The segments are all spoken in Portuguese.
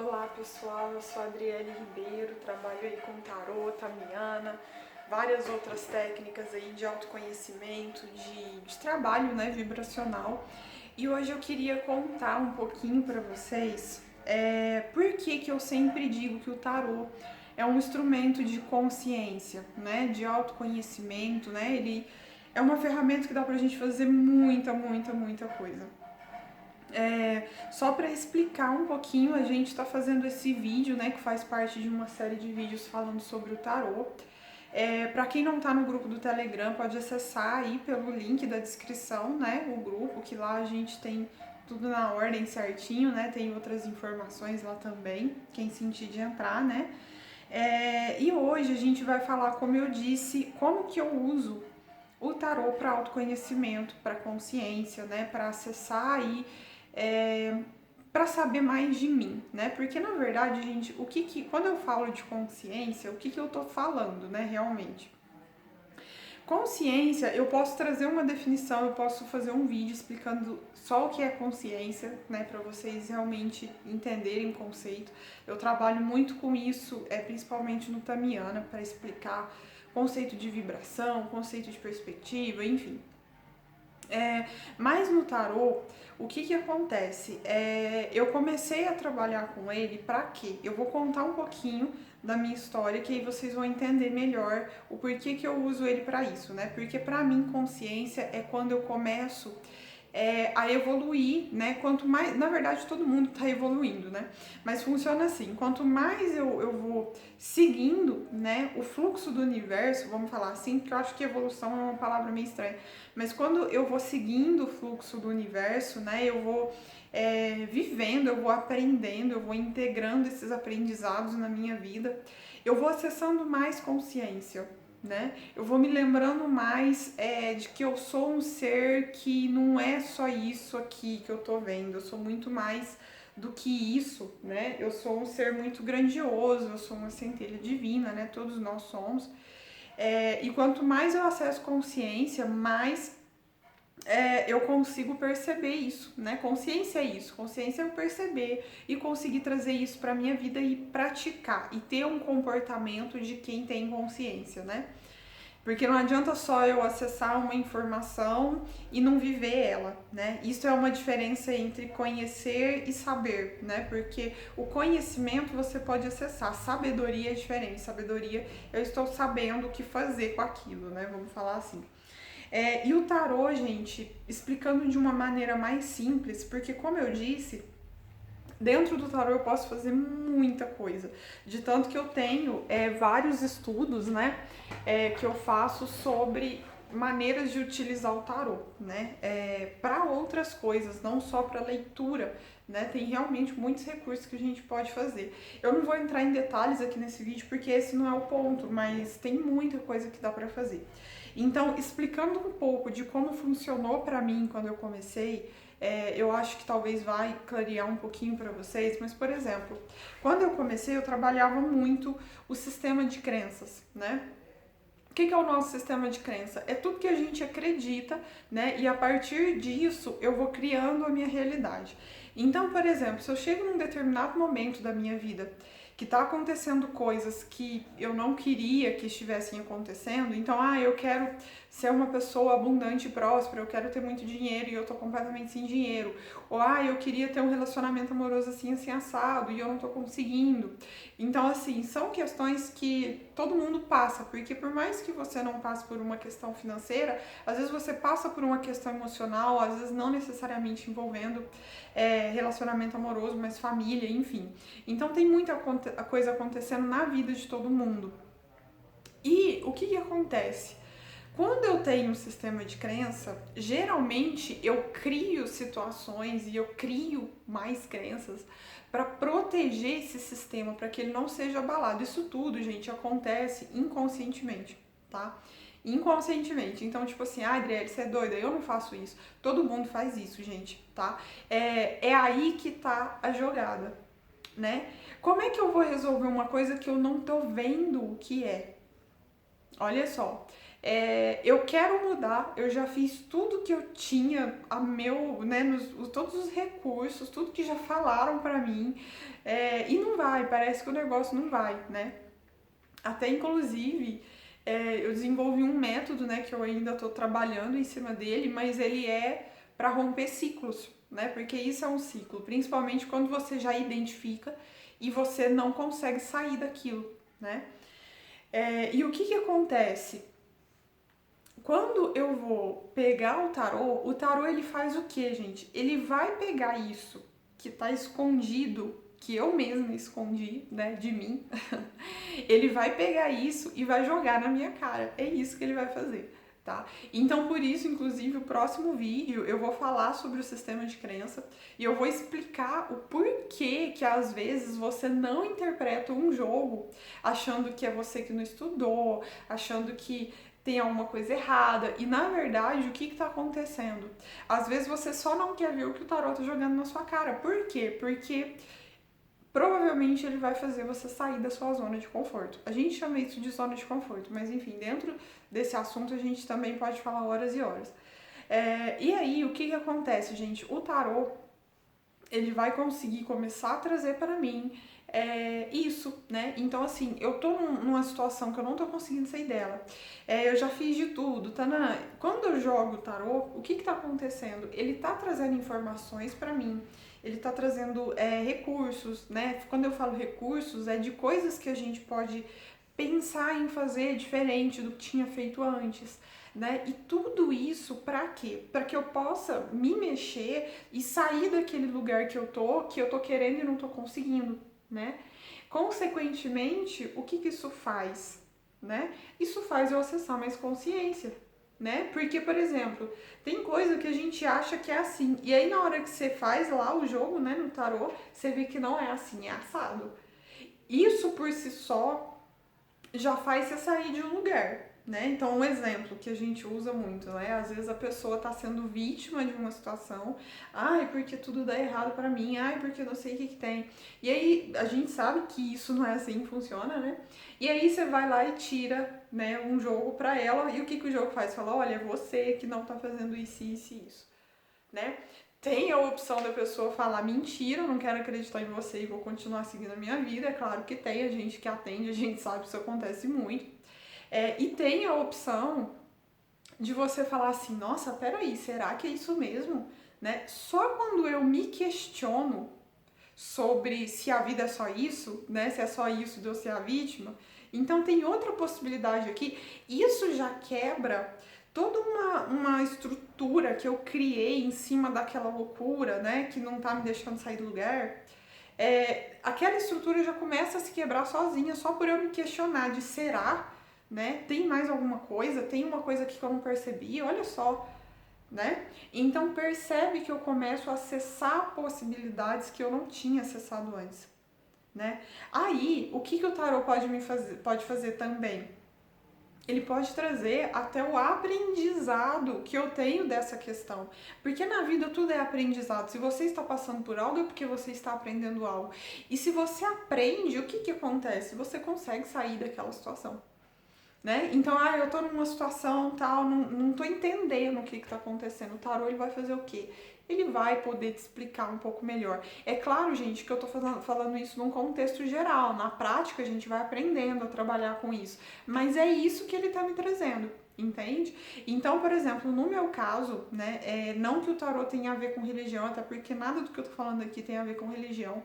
Olá pessoal, eu sou a Adriele Ribeiro, trabalho aí com tarô, tamiana, várias outras técnicas aí de autoconhecimento, de trabalho, né, vibracional. E hoje eu queria contar um pouquinho para vocês por que eu sempre digo que o tarô é um instrumento de consciência, né, de autoconhecimento, né, ele é uma ferramenta que dá pra gente fazer muita coisa. Só para explicar um pouquinho, a gente está fazendo esse vídeo, né, que faz parte de uma série de vídeos falando sobre o tarô. Para quem não está no grupo do Telegram, pode acessar aí pelo link da descrição, né, o grupo, que lá a gente tem tudo na ordem certinho, né, tem outras informações lá também, quem sentir de entrar, né. E hoje a gente vai falar, como eu disse, como que eu uso o tarô para autoconhecimento, para consciência, né, para acessar aí para saber mais de mim, né? Porque na verdade, gente, quando eu falo de consciência, o que eu tô falando, né, realmente? Consciência, eu posso trazer uma definição, eu posso fazer um vídeo explicando só o que é consciência, né, para vocês realmente entenderem o conceito. Eu trabalho muito com isso, principalmente no Tamiana, para explicar conceito de vibração, conceito de perspectiva, enfim. Mas no tarô, o que acontece? Eu comecei a trabalhar com ele para quê? Eu vou contar um pouquinho da minha história, que aí vocês vão entender melhor o porquê que eu uso ele para isso, né? Porque para mim, consciência é quando eu começo a evoluir, né? Quanto mais, na verdade, todo mundo está evoluindo, né? Mas funciona assim: quanto mais eu vou seguindo, né, o fluxo do universo, vamos falar assim, porque eu acho que evolução é uma palavra meio estranha, mas quando eu vou seguindo o fluxo do universo, né, eu vou vivendo, eu vou aprendendo, eu vou integrando esses aprendizados na minha vida, eu vou acessando mais consciência, né? Eu vou me lembrando mais de que eu sou um ser que não é só isso aqui que eu tô vendo, eu sou muito mais do que isso, né? Eu sou um ser muito grandioso, eu sou uma centelha divina, né? Todos nós somos. E quanto mais eu acesso consciência, mais eu consigo perceber isso, né? Consciência é isso, consciência é eu perceber e conseguir trazer isso para minha vida e praticar e ter um comportamento de quem tem consciência, né? Porque não adianta só eu acessar uma informação e não viver ela, né? Isso é uma diferença entre conhecer e saber, né? Porque o conhecimento você pode acessar, sabedoria é diferente. Sabedoria, eu estou sabendo o que fazer com aquilo, né? Vamos falar assim. E o tarô, gente, explicando de uma maneira mais simples, porque como eu disse, dentro do tarô eu posso fazer muita coisa, de tanto que eu tenho vários estudos, né, que eu faço sobre maneiras de utilizar o tarô, né, para outras coisas, não só para leitura, né, tem realmente muitos recursos que a gente pode fazer. Eu não vou entrar em detalhes aqui nesse vídeo porque esse não é o ponto, mas tem muita coisa que dá para fazer. Então, explicando um pouco de como funcionou para mim quando eu comecei, eu acho que talvez vai clarear um pouquinho para vocês, mas, por exemplo, quando eu comecei, eu trabalhava muito o sistema de crenças, né? O que é o nosso sistema de crença? É tudo que a gente acredita, né? E a partir disso, eu vou criando a minha realidade. Então, por exemplo, se eu chego num determinado momento da minha vida que tá acontecendo coisas que eu não queria que estivessem acontecendo, então, eu quero ser uma pessoa abundante e próspera, eu quero ter muito dinheiro e eu tô completamente sem dinheiro, ou, eu queria ter um relacionamento amoroso assim, assim, assado, e eu não tô conseguindo. Então, assim, são questões que todo mundo passa, porque por mais que você não passe por uma questão financeira, às vezes você passa por uma questão emocional, às vezes não necessariamente envolvendo relacionamento amoroso, mas família, enfim. Então tem muita coisa acontecendo na vida de todo mundo. E o que acontece? Quando eu tenho um sistema de crença, geralmente eu crio situações e eu crio mais crenças para proteger esse sistema, para que ele não seja abalado. Isso tudo, gente, acontece inconscientemente, tá? Inconscientemente. Então, tipo assim, Adriele, você é doida? Eu não faço isso. Todo mundo faz isso, gente, tá? É aí que tá a jogada, né? Como é que eu vou resolver uma coisa que eu não tô vendo o que é? Olha só, Eu quero mudar, eu já fiz tudo que eu tinha né, todos os recursos, tudo que já falaram pra mim, e não vai, parece que o negócio não vai, né? Até inclusive, eu desenvolvi um método, né, que eu ainda tô trabalhando em cima dele, mas ele é para romper ciclos, né? Porque isso é um ciclo, principalmente quando você já identifica e você não consegue sair daquilo, né? E o que que acontece? Quando eu vou pegar o tarô ele faz o que, gente? Ele vai pegar isso que tá escondido, que eu mesma escondi, né, de mim. Ele vai pegar isso e vai jogar na minha cara. É isso que ele vai fazer, tá? Então, por isso, inclusive, o próximo vídeo eu vou falar sobre o sistema de crença e eu vou explicar o porquê que às vezes você não interpreta um jogo achando que é você que não estudou, achando que tem alguma coisa errada. E na verdade, o que está acontecendo? Às vezes você só não quer ver o que o tarot tá jogando na sua cara. Por quê? Porque provavelmente ele vai fazer você sair da sua zona de conforto. A gente chama isso de zona de conforto, mas enfim, dentro desse assunto a gente também pode falar horas e horas. E aí, o que acontece, gente? O tarô, ele vai conseguir começar a trazer para mim isso, né? Então, assim, eu tô numa situação que eu não tô conseguindo sair dela. Eu já fiz de tudo, tá? Quando eu jogo o tarô, o que tá acontecendo? Ele tá trazendo informações para mim, ele tá trazendo recursos, né? Quando eu falo recursos, é de coisas que a gente pode pensar em fazer diferente do que tinha feito antes, né? E tudo isso para quê? Para que eu possa me mexer e sair daquele lugar que eu tô querendo e não tô conseguindo, né? Consequentemente, o que isso faz, né? Isso faz eu acessar mais consciência, né? Porque, por exemplo, tem coisa que a gente acha que é assim, e aí na hora que você faz lá o jogo, né, no tarô, você vê que não é assim, é assado. Isso por si só já faz você sair de um lugar, né? Então, um exemplo que a gente usa muito, né? Às vezes a pessoa tá sendo vítima de uma situação, ai, porque tudo dá errado pra mim, ai, porque eu não sei o que que tem. E aí a gente sabe que isso não é assim que funciona, né? E aí você vai lá e tira, né, um jogo pra ela, e o que que o jogo faz? Fala, olha, é você que não tá fazendo isso, isso e isso, né? Tem a opção da pessoa falar mentira, eu não quero acreditar em você e vou continuar seguindo a minha vida. É claro que tem a gente que atende, a gente sabe que isso acontece muito. E tem a opção de você falar assim, nossa, peraí, será que é isso mesmo? Né? Só quando eu me questiono sobre se a vida é só isso, né? Se é só isso de eu ser a vítima. Então tem outra possibilidade aqui. Isso já quebra toda uma estrutura que eu criei em cima daquela loucura, né? Que não tá me deixando sair do lugar. Aquela estrutura já começa a se quebrar sozinha, só por eu me questionar de será, né? Tem mais alguma coisa? Tem uma coisa aqui que eu não percebi? Olha só, né? Então percebe que eu começo a acessar possibilidades que eu não tinha acessado antes, né? Aí, o que o tarô pode fazer também? Ele pode trazer até o aprendizado que eu tenho dessa questão. Porque na vida tudo é aprendizado. Se você está passando por algo, é porque você está aprendendo algo. E se você aprende, o que acontece? Você consegue sair daquela situação. Né? Então, eu tô numa situação tal, não tô entendendo o que tá acontecendo. O tarô, ele vai fazer o quê? Ele vai poder te explicar um pouco melhor. É claro, gente, que eu tô falando isso num contexto geral. Na prática, a gente vai aprendendo a trabalhar com isso. Mas é isso que ele tá me trazendo, entende? Então, por exemplo, no meu caso, né, não que o tarô tenha a ver com religião, até porque nada do que eu tô falando aqui tem a ver com religião.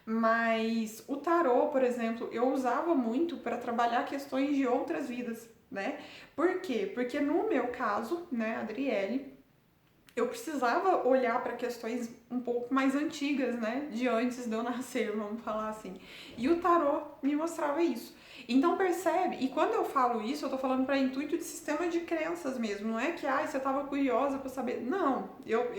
Mas o tarô, por exemplo, eu usava muito para trabalhar questões de outras vidas, né? Por quê? Porque no meu caso, né, Adriele, eu precisava olhar para questões um pouco mais antigas, né, de antes de eu nascer, vamos falar assim. E o tarô me mostrava isso. Então percebe, e quando eu falo isso, eu tô falando para intuito de sistema de crenças mesmo, não é que você tava curiosa para saber. Não, eu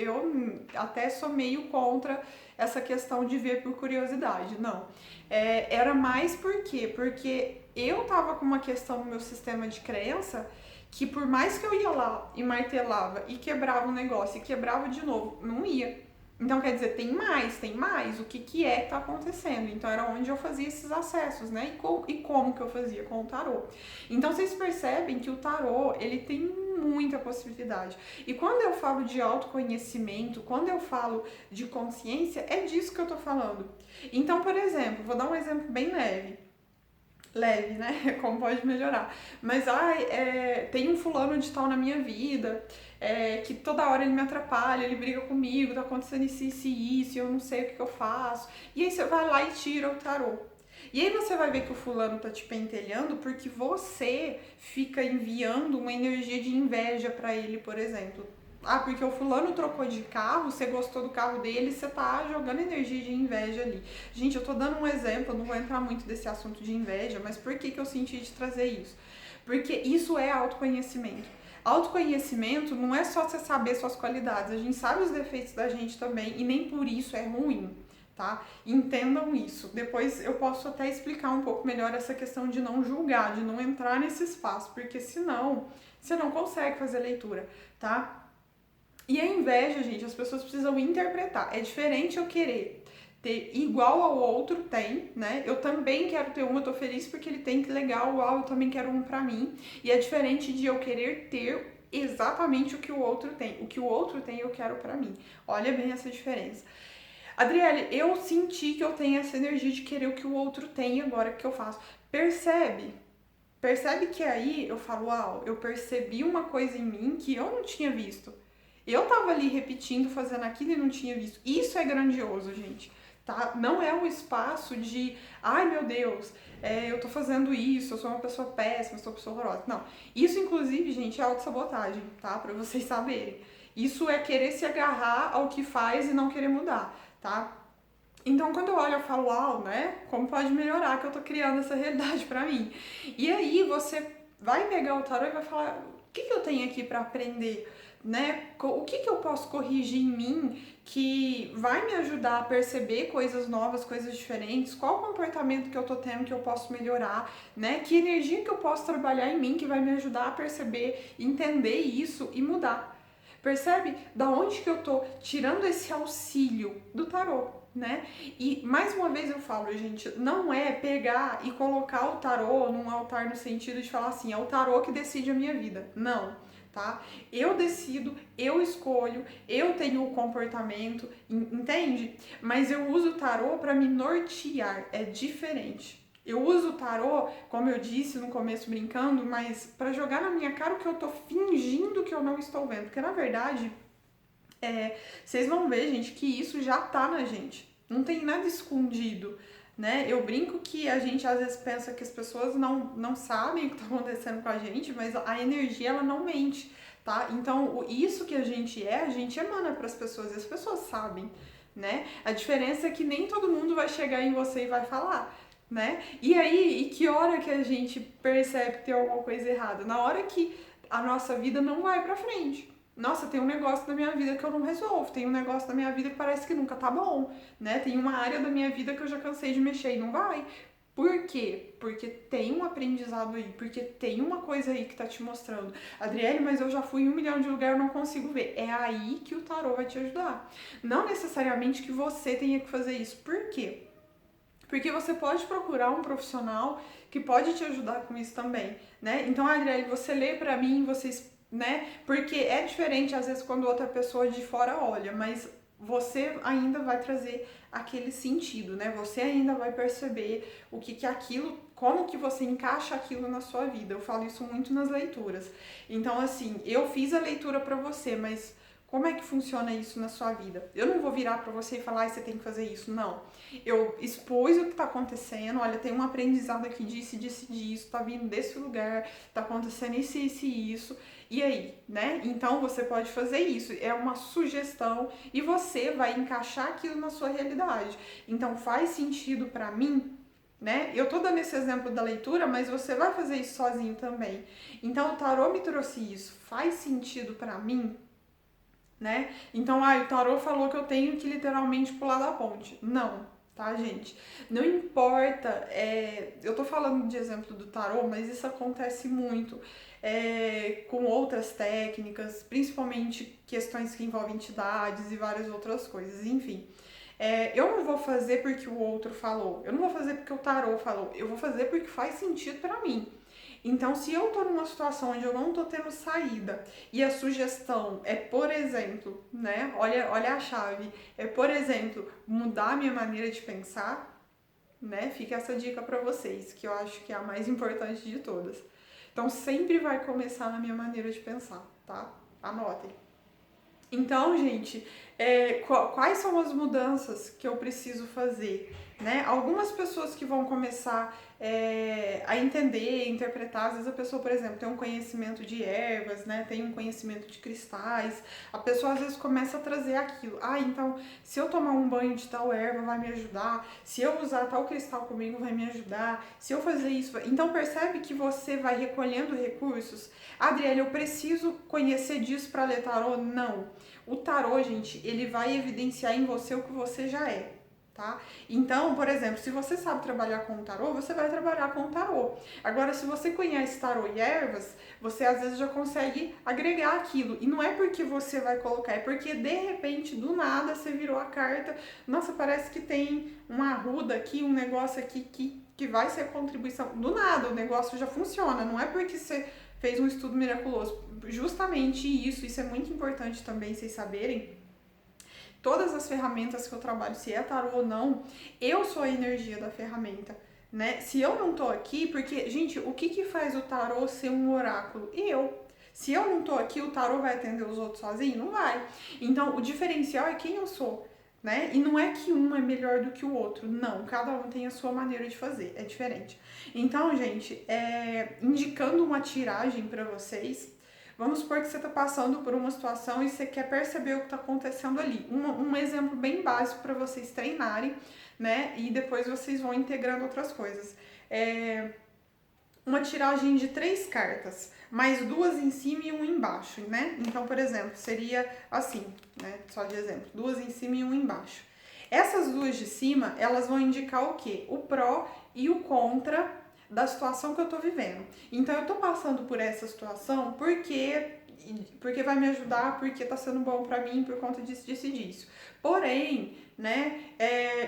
até sou meio contra essa questão de ver por curiosidade, não. Era mais por quê? Porque eu tava com uma questão no meu sistema de crença que por mais que eu ia lá e martelava e quebrava o negócio e quebrava de novo, não ia. Então, quer dizer, tem mais. O que que é que tá acontecendo? Então, era onde eu fazia esses acessos, né? E como que eu fazia com o tarô. Então, vocês percebem que o tarô, ele tem muita possibilidade. E quando eu falo de autoconhecimento, quando eu falo de consciência, é disso que eu tô falando. Então, por exemplo, vou dar um exemplo bem leve, né? Como pode melhorar. Mas, tem um fulano de tal na minha vida, que toda hora ele me atrapalha, ele briga comigo, tá acontecendo isso e isso, e eu não sei o que eu faço. E aí você vai lá e tira o tarô. E aí você vai ver que o fulano tá te pentelhando porque você fica enviando uma energia de inveja pra ele, por exemplo. Ah, porque o fulano trocou de carro, você gostou do carro dele, você tá jogando energia de inveja ali. Gente, eu tô dando um exemplo, eu não vou entrar muito desse assunto de inveja, mas por que eu senti de trazer isso? Porque isso é autoconhecimento. Autoconhecimento não é só você saber suas qualidades, a gente sabe os defeitos da gente também e nem por isso é ruim, tá? Entendam isso. Depois eu posso até explicar um pouco melhor essa questão de não julgar, de não entrar nesse espaço, porque senão você não consegue fazer leitura, tá? E a inveja, gente, as pessoas precisam interpretar. É diferente eu querer ter igual ao outro tem, né? Eu também quero ter um, eu tô feliz porque ele tem, que legal, uau, eu também quero um pra mim. E é diferente de eu querer ter exatamente o que o outro tem. O que o outro tem, eu quero pra mim. Olha bem essa diferença. Adriele, eu senti que eu tenho essa energia de querer o que o outro tem agora que eu faço. Percebe? Percebe que aí eu falo, uau, eu percebi uma coisa em mim que eu não tinha visto. Eu tava ali repetindo, fazendo aquilo e não tinha visto. Isso é grandioso, gente. Tá? Não é um espaço de, ai meu Deus, eu tô fazendo isso, eu sou uma pessoa péssima, eu sou uma pessoa horrorosa. Não. Isso, inclusive, gente, é autossabotagem, tá? Pra vocês saberem. Isso é querer se agarrar ao que faz e não querer mudar, tá? Então, quando eu olho, eu falo, uau, né? Como pode melhorar que eu tô criando essa realidade pra mim? E aí você vai pegar o tarô e vai falar, o que eu tenho aqui pra aprender? Né? O que eu posso corrigir em mim que vai me ajudar a perceber coisas novas, coisas diferentes? Qual comportamento que eu tô tendo que eu posso melhorar, né? Que energia que eu posso trabalhar em mim que vai me ajudar a perceber, entender isso e mudar? Percebe da onde que eu tô tirando esse auxílio do tarô, né? E mais uma vez eu falo, gente, não é pegar e colocar o tarô num altar no sentido de falar assim, é o tarô que decide a minha vida. Não, tá? Eu decido, eu escolho, eu tenho o comportamento, entende? Mas eu uso o tarô para me nortear, é diferente. Eu uso o tarô, como eu disse no começo brincando, mas para jogar na minha cara o que eu tô fingindo que eu não estou vendo, porque na verdade vocês vão ver, gente, que isso já tá na gente. Não tem nada escondido, né? Eu brinco que a gente às vezes pensa que as pessoas não sabem o que tá acontecendo com a gente, mas a energia, ela não mente, tá? Então, isso que a gente emana para as pessoas e as pessoas sabem, né? A diferença é que nem todo mundo vai chegar em você e vai falar, né? E aí, e que hora que a gente percebe que tem alguma coisa errada? Na hora que a nossa vida não vai pra frente. Nossa, tem um negócio da minha vida que eu não resolvo, tem um negócio da minha vida que parece que nunca tá bom, né? Tem uma área da minha vida que eu já cansei de mexer e não vai. Por quê? Porque tem um aprendizado aí, porque tem uma coisa aí que tá te mostrando. Adriele, mas eu já fui em 1 milhão de lugares e não consigo ver. É aí que o tarô vai te ajudar. Não necessariamente que você tenha que fazer isso. Por quê? Porque você pode procurar um profissional que pode te ajudar com isso também, né? Então, Adriele, você lê pra mim, vocês, né? Porque é diferente às vezes quando outra pessoa de fora olha, mas você ainda vai trazer aquele sentido, né? Você ainda vai perceber o que aquilo, como que você encaixa aquilo na sua vida. Eu falo isso muito nas leituras. Então, assim, eu fiz a leitura pra você, mas como é que funciona isso na sua vida? Eu não vou virar pra você e falar, você tem que fazer isso. Não. Eu expus o que tá acontecendo, olha, tem um aprendizado aqui disso, tá vindo desse lugar, tá acontecendo isso e isso. E aí, né? Então você pode fazer isso. É uma sugestão e você vai encaixar aquilo na sua realidade. Então faz sentido pra mim, né? Eu tô dando esse exemplo da leitura, mas você vai fazer isso sozinho também. Então o tarô me trouxe isso. Faz sentido pra mim? Né? Então, o tarô falou que eu tenho que literalmente pular da ponte. Não. tá, gente? Não importa, eu tô falando de exemplo do tarô, mas isso acontece muito com outras técnicas, principalmente questões que envolvem entidades e várias outras coisas, enfim. Eu não vou fazer porque o outro falou, eu não vou fazer porque o tarô falou, eu vou fazer porque faz sentido pra mim. Então, se eu tô numa situação onde eu não tô tendo saída e a sugestão é, por exemplo, né? Olha a chave, por exemplo, mudar a minha maneira de pensar, né? Fica essa dica pra vocês, que eu acho que é a mais importante de todas. Então, sempre vai começar na minha maneira de pensar, tá? Anotem. Então, gente, quais são as mudanças que eu preciso fazer? Né? Algumas pessoas que vão começar a entender, interpretar, às vezes a pessoa, por exemplo, tem um conhecimento de ervas, né? Tem um conhecimento de cristais, a pessoa às vezes começa a trazer aquilo. Ah, então, se eu tomar um banho de tal erva vai me ajudar, se eu usar tal cristal comigo vai me ajudar, se eu fazer isso... Então, percebe que você vai recolhendo recursos. Adriele, eu preciso conhecer disso para ler tarô? Não. O tarô, gente, ele vai evidenciar em você o que você já é, tá? Então, por exemplo, se você sabe trabalhar com o tarô, você vai trabalhar com o tarô. Agora, se você conhece tarô e ervas, você às vezes já consegue agregar aquilo. E não é porque você vai colocar, é porque de repente, do nada, você virou a carta. Nossa, parece que tem uma arruda aqui, um negócio aqui que vai ser contribuição. Do nada, o negócio já funciona. Não é porque você fez um estudo miraculoso. Justamente isso é muito importante também vocês saberem. Todas as ferramentas que eu trabalho, se é tarô ou não, eu sou a energia da ferramenta, né? Se eu não tô aqui, porque, gente, o que faz o tarô ser um oráculo? Eu. Se eu não tô aqui, o tarô vai atender os outros sozinho? Não vai. Então, o diferencial é quem eu sou, né? E não é que um é melhor do que o outro, não. Cada um tem a sua maneira de fazer, é diferente. Então, gente, indicando uma tiragem para vocês, vamos supor que você está passando por uma situação e você quer perceber o que está acontecendo ali. Um exemplo bem básico para vocês treinarem, né? E depois vocês vão integrando outras coisas. Uma tiragem de 3 cartas, mais 2 em cima e 1 embaixo, né? Então, por exemplo, seria assim, né? Só de exemplo, 2 em cima e 1 embaixo. Essas duas de cima, elas vão indicar o quê? O pró e o contra da situação que eu tô vivendo. Então, eu tô passando por essa situação porque vai me ajudar, porque tá sendo bom pra mim por conta disso, disso e disso. Porém, né,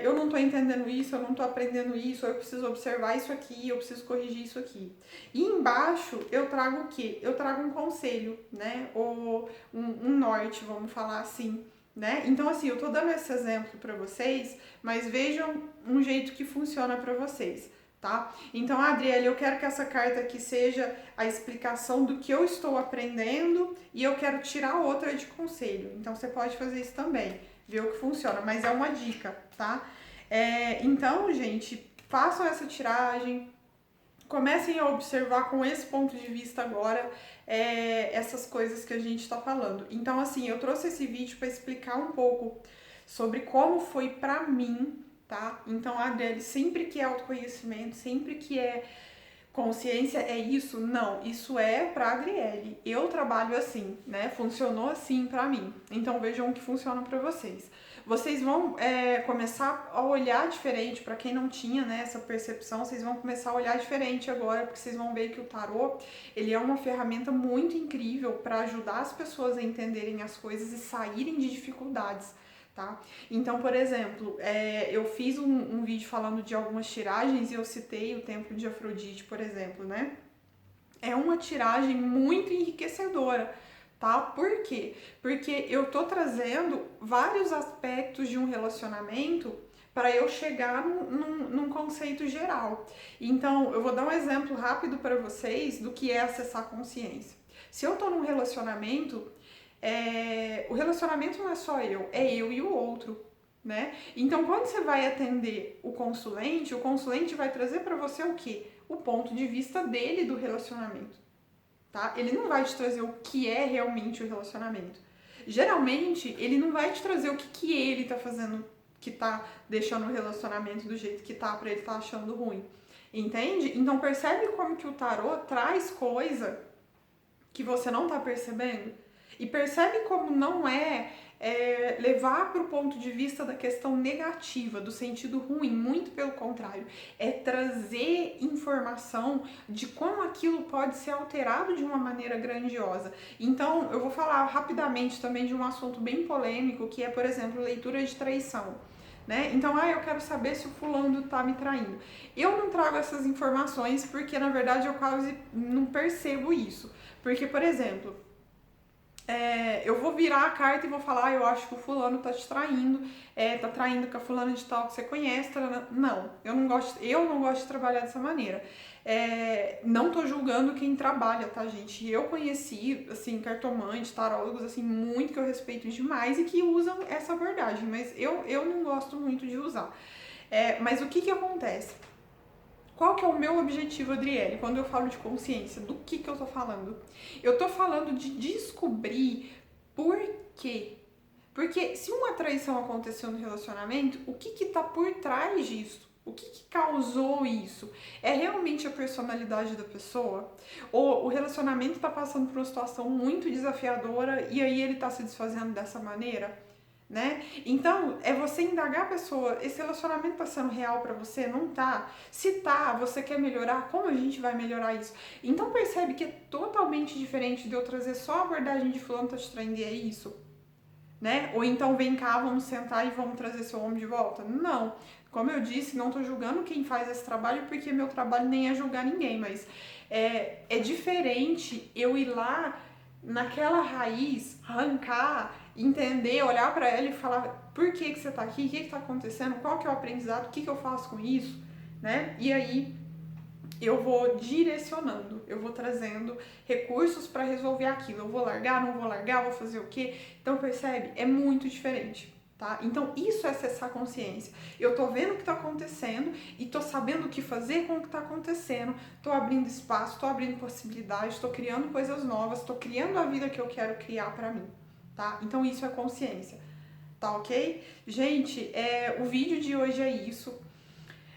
eu não tô entendendo isso, eu não tô aprendendo isso, eu preciso observar isso aqui, eu preciso corrigir isso aqui. E embaixo eu trago o quê? Eu trago um conselho, né, ou um norte, vamos falar assim, né? Então, assim, eu tô dando esse exemplo pra vocês, mas vejam um jeito que funciona pra vocês. Tá? Então, Adriele, eu quero que essa carta aqui seja a explicação do que eu estou aprendendo e eu quero tirar outra de conselho. Então, você pode fazer isso também, ver o que funciona, mas é uma dica, tá? Então, gente, façam essa tiragem, comecem a observar com esse ponto de vista agora essas coisas que a gente está falando. Então, assim, eu trouxe esse vídeo para explicar um pouco sobre como foi pra mim, tá? Então, a Adriele, sempre que é autoconhecimento, sempre que é consciência, é isso? Não, isso é pra Adriele. Eu trabalho assim, né? Funcionou assim pra mim. Então, vejam o que funciona pra vocês. Vocês vão começar a olhar diferente, pra quem não tinha, né, essa percepção, vocês vão começar a olhar diferente agora, porque vocês vão ver que o tarô, ele é uma ferramenta muito incrível pra ajudar as pessoas a entenderem as coisas e saírem de dificuldades. Tá? Então, por exemplo, eu fiz um vídeo falando de algumas tiragens e eu citei o Templo de Afrodite, por exemplo, né? É uma tiragem muito enriquecedora, tá? Por quê? Porque eu tô trazendo vários aspectos de um relacionamento para eu chegar num conceito geral. Então, eu vou dar um exemplo rápido para vocês do que é acessar consciência. Se eu tô num relacionamento, o relacionamento não é só eu, é eu e o outro, né? Então, quando você vai atender o consulente vai trazer para você o quê? O ponto de vista dele do relacionamento, tá? Ele não vai te trazer o que é realmente o relacionamento. Geralmente, ele não vai te trazer o que ele tá fazendo, que tá deixando o relacionamento do jeito que tá, pra ele tá achando ruim. Entende? Então, percebe como que o tarô traz coisa que você não tá percebendo? E percebe como não levar para o ponto de vista da questão negativa, do sentido ruim, muito pelo contrário, é trazer informação de como aquilo pode ser alterado de uma maneira grandiosa. Então, eu vou falar rapidamente também de um assunto bem polêmico, que é, por exemplo, leitura de traição. Né? Então, eu quero saber se o fulano tá me traindo. Eu não trago essas informações porque, na verdade, eu quase não percebo isso. Porque, por exemplo, eu vou virar a carta e vou falar, eu acho que o fulano tá te traindo, tá traindo com a fulana de tal que você conhece. Não, eu não gosto de trabalhar dessa maneira. Não tô julgando quem trabalha, tá, gente? Eu conheci, assim, cartomantes, tarólogos, assim, muito que eu respeito demais e que usam essa abordagem, mas eu não gosto muito de usar. Mas o que acontece? Qual que é o meu objetivo, Adriele, quando eu falo de consciência? Do que eu tô falando? Eu tô falando de descobrir por quê. Porque se uma traição aconteceu no relacionamento, o que tá por trás disso? O que causou isso? É realmente a personalidade da pessoa? Ou o relacionamento tá passando por uma situação muito desafiadora e aí ele tá se desfazendo dessa maneira? Né? Então, é você indagar a pessoa, esse relacionamento tá sendo real pra você? Não tá? Se tá, você quer melhorar, como a gente vai melhorar isso? Então percebe que é totalmente diferente de eu trazer só a abordagem de fulano tá te traindo e é isso, né? Ou então vem cá, vamos sentar e vamos trazer seu homem de volta. Não. Como eu disse, não tô julgando quem faz esse trabalho, porque meu trabalho nem é julgar ninguém, mas é diferente eu ir lá naquela raiz, arrancar, entender, olhar pra ela e falar por que você tá aqui, o que tá acontecendo, qual que é o aprendizado, o que eu faço com isso, né? E aí eu vou direcionando, eu vou trazendo recursos para resolver aquilo. Eu vou largar, não vou largar, vou fazer o quê? Então percebe? É muito diferente. Tá? Então isso é acessar a consciência. Eu tô vendo o que tá acontecendo e tô sabendo o que fazer com o que tá acontecendo. Tô abrindo espaço, tô abrindo possibilidades, tô criando coisas novas, tô criando a vida que eu quero criar para mim, tá? Então isso é consciência, tá ok? Gente, o vídeo de hoje é isso.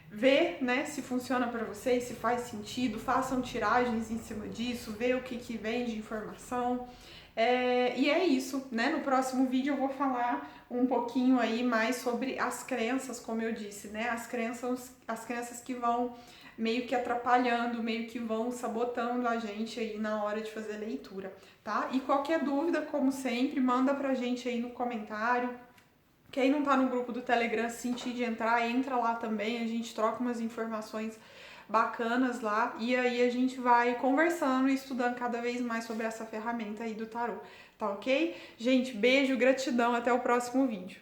Ver, né, se funciona para vocês, se faz sentido, façam tiragens em cima disso, ver o que vem de informação. E é isso, né? No próximo vídeo eu vou falar um pouquinho aí mais sobre as crenças, como eu disse, né? As crenças que vão meio que atrapalhando, meio que vão sabotando a gente aí na hora de fazer leitura, tá? E qualquer dúvida, como sempre, manda pra gente aí no comentário. Quem não tá no grupo do Telegram, se sentir de entrar, entra lá também, a gente troca umas informações bacanas lá e aí a gente vai conversando e estudando cada vez mais sobre essa ferramenta aí do tarô, tá ok? Gente, beijo, gratidão, até o próximo vídeo.